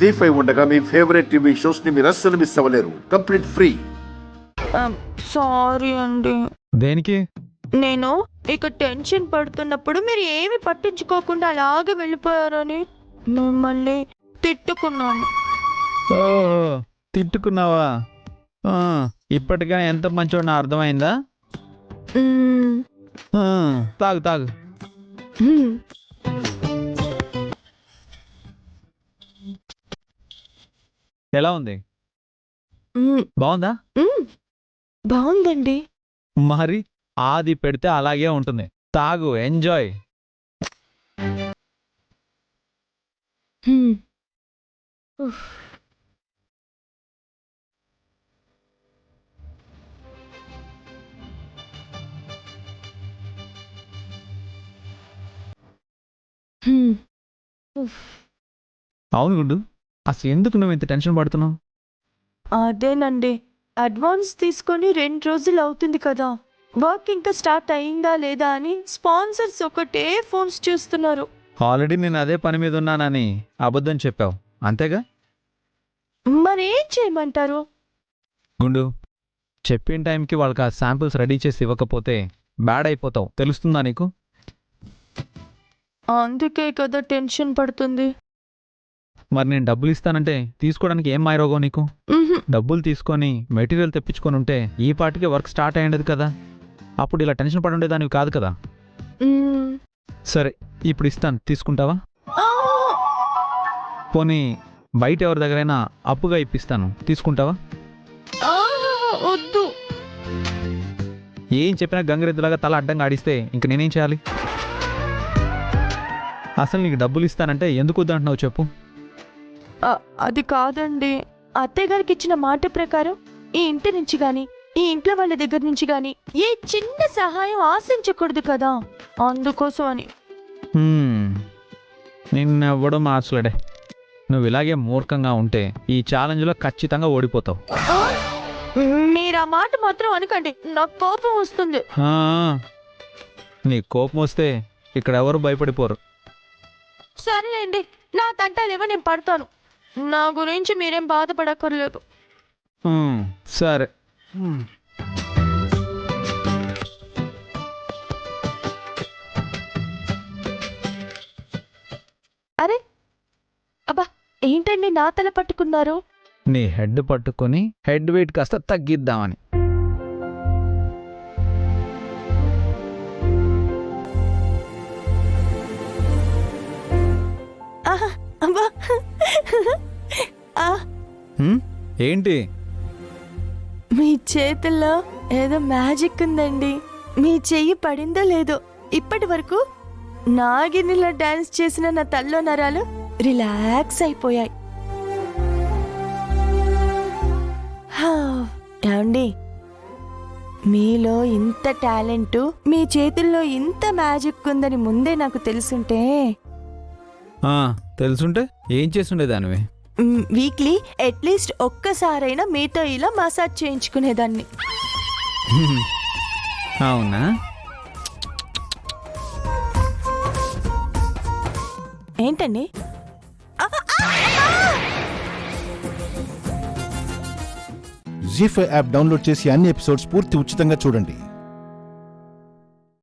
జీ5 ఉండగా మీ favourite TV shows ని మీరు అస్సలు మిస్ అవ్వలేరు. Complete free. సారీ అండి. దేనికి? నేను ఇక టెన్షన్ పడుతున్నప్పుడు మీరు ఏమి పట్టించుకోకుండా అలాగే వెళ్ళిపోయారని మిమ్మల్ని తిట్టుకున్నాను. ఓహో, తిట్టుకున్నావా? ఆ, ఇప్పటికైనా ఎంత మంచోడు నా అర్థమైందా? మ్మ్. ఆ, తాగు తాగు. మ్మ్. ఎలా ఉంది? మ్మ్. బాగుందా? మ్మ్. బాగుందండి. మరి ఆది పెడితే అలాగే ఉంటుంది. తాగు, ఎంజాయ్. మ్మ్. ఉఫ్. మ్మ్. ఉఫ్. అవును గుండు, అసలు ఎందుకు నువ్వు ఇంత టెన్షన్ పడుతున్నావు? అదేనండి, అడ్వాన్స్ తీసుకొని 2 రోజులు అవుతుంది కదా, వర్క్ ఇంకా స్టార్ట్ అయిందా లేదా అని స్పాన్సర్స్ ఒకటే ఫోన్స్ చూస్తున్నారు. ఆల్రెడీ నేను అదే పని మీద ఉన్నానని అబద్ధం చెప్పావు, అంతేగా? మరేం చేయమంటారు? గుండు, చెప్పిన టైంకి వాళ్ళకి ఆ శాంపిల్స్ రెడీ చేసి ఇవ్వకపోతే బ్యాడ్ అయిపోతావు, తెలుస్తుందా నీకు? అందుకే కదా టెన్షన్ పడుతుంది. మరి నేను డబ్బులు ఇస్తానంటే తీసుకోవడానికి ఏం మాయరోగం నీకు? మ్హూ. డబ్బులు తీసుకొని మెటీరియల్ తెప్పించుకొని ఉంటే ఈ పాటికి వర్క్ స్టార్ట్ అయ్యేది కదా, అప్పుడు ఇలా టెన్షన్ పడి ఉండేదానివి కాదు కదా. మ్మ్. సరే, ఇప్పుడు ఇస్తాను, తీసుకుంటావా? ఆ! పోనీ బయట ఎవరి దగ్గరైనా అప్పుగా ఇప్పిస్తాను, తీసుకుంటావా? ఆ! వద్దు. ఏం చెప్పినా గంగిరెద్దులాగా తల అడ్డంగా ఆడిస్తే ఇంక నేనేం చేయాలి? అసలు నీకు డబ్బులు ఇస్తానంటే ఎందుకు వద్దంటున్నావు చెప్పు? అది కాదండి, అత్తయ్య గారికి ఇచ్చిన మాట ప్రకారం ఈ ఇంటి నుంచి గాని ఈ ఇంట్లో వాళ్ళ దగ్గర నుంచి గాని ఏ చిన్న సహాయం ఆశించకూడదు కదా, అందుకోసం అని. నిన్నెవ్వడం మార్చలేడే. నువ్వు ఇలాగే మూర్ఖంగా ఉంటే ఈ ఛాలెంజ్లో ఖచ్చితంగా ఓడిపోతావు. ఆ! మీరు ఆ మాట మాత్రం అనకండి, నాకు కోపం వస్తుంది. ఆ, నీ కోపం వస్తే ఇక్కడ ఎవరు భయపడిపోరు. సరేలేండి, నా తంటాలేమో నేను పడతాను. నా గురించి మీరేం బాధపడక్కర్లేదు. సరే. అరే అబ్బా, ఏంటండి నా తల పట్టుకున్నారు? నీ హెడ్ పట్టుకొని హెడ్ వెయిట్ కాస్త తగ్గిద్దామని. ఆహా, అబ్బా. ఆ, ఏంటి? మీ చేతుల్లో ఏదో మ్యాజిక్ ఉందండి. మీ చెయ్యి పడిందో లేదో, ఇప్పటి వరకు నాగినిలో డాన్స్ చేసిన నా తల్లో నరాలు రిలాక్స్ అయిపోయాయి. ఏమండి, మీలో ఇంత టాలెంట్, మీ చేతుల్లో ఇంత మ్యాజిక్ ఉందని ముందే నాకు తెలుసుంటే తెలుసుంటే ఏం చేసుండేదానివి? వీక్లీ అట్లీస్ట్ ఒక్కసారైనా మీతో ఇలా మసాజ్ చేయించుకునేదాన్ని. అవునా? ఏంటండి? జీ5 యాప్ డౌన్లోడ్ చేసి అన్ని ఎపిసోడ్స్ పూర్తి ఉచితంగా చూడండి.